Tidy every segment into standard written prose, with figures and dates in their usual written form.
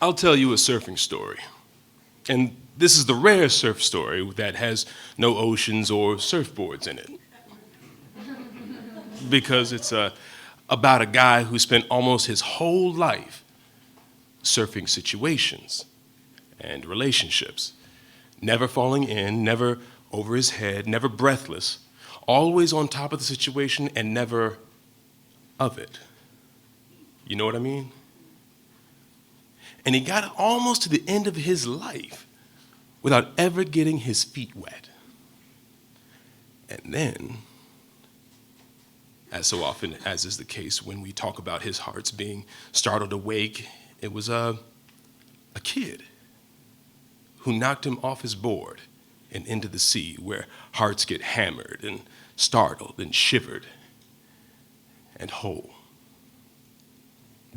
I'll tell you a surfing story. And this is the rare surf story that has no oceans or surfboards in it. Because it's about a guy who spent almost his whole life surfing situations and relationships, never falling in, never over his head, never breathless, always on top of the situation and never of it. You know what I mean? And he got almost to the end of his life without ever getting his feet wet. And then, as so often as is the case when we talk about his hearts being startled awake, it was a kid who knocked him off his board and into the sea, where hearts get hammered and startled and shivered and whole.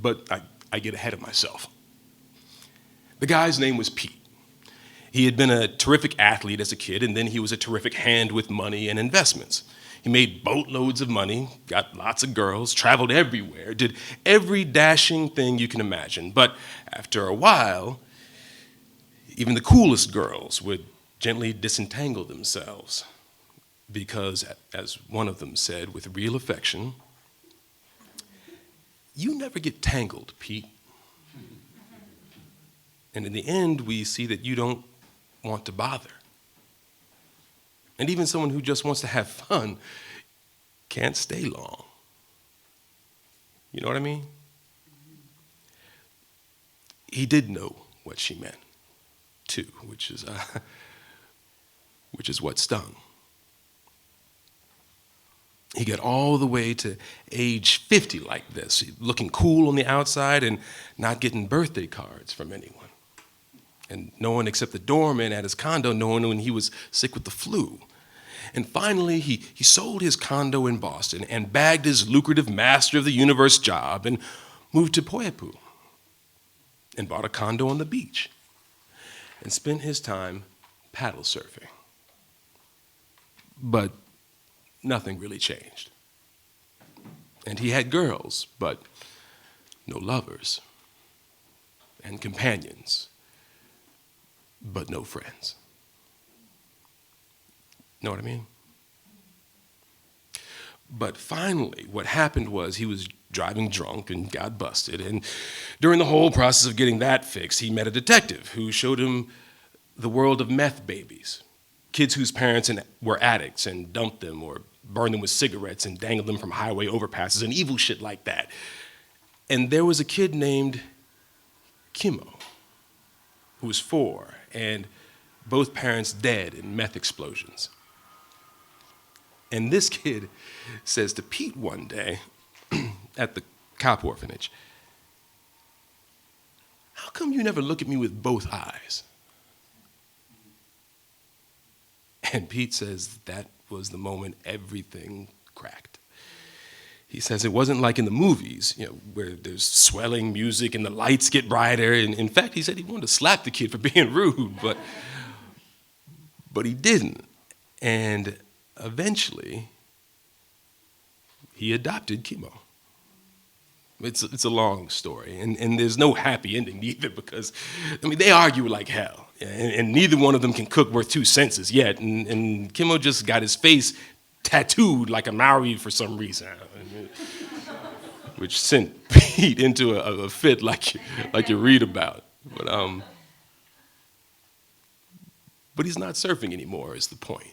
But I get ahead of myself. The guy's name was Pete. He had been a terrific athlete as a kid, and then he was a terrific hand with money and investments. He made boatloads of money, got lots of girls, traveled everywhere, did every dashing thing you can imagine. But after a while, even the coolest girls would gently disentangle themselves because, as one of them said with real affection, "You never get tangled, Pete. And in the end, we see that you don't want to bother. And even someone who just wants to have fun can't stay long." You know what I mean? He did know what she meant, too, which is what stung. He got all the way to age 50 like this, looking cool on the outside and not getting birthday cards from anyone. And no one except the doorman at his condo knowing when he was sick with the flu. And finally, he sold his condo in Boston and bagged his lucrative Master of the Universe job and moved to Poipu and bought a condo on the beach and spent his time paddle surfing. But nothing really changed. And he had girls, but no lovers, and companions, but no friends. Know what I mean? But finally, what happened was he was driving drunk and got busted. And during the whole process of getting that fixed, he met a detective who showed him the world of meth babies, kids whose parents were addicts and dumped them or burned them with cigarettes and dangled them from highway overpasses and evil shit like that. And there was a kid named Kimmo who was 4, and both parents dead in meth explosions. And this kid says to Pete one day at the cop orphanage, "How come you never look at me with both eyes?" And Pete says that was the moment everything cracked. He says it wasn't like in the movies, where there's swelling music and the lights get brighter. And in fact, he said he wanted to slap the kid for being rude, but he didn't. And eventually, he adopted Kimmo. It's a long story, and there's no happy ending either, because, they argue like hell, and neither one of them can cook worth 2 sentences yet, and Kimmo just got his face tattooed like a Maori for some reason, which sent Pete into a fit like you read about. But he's not surfing anymore is the point.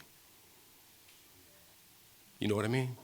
You know what I mean?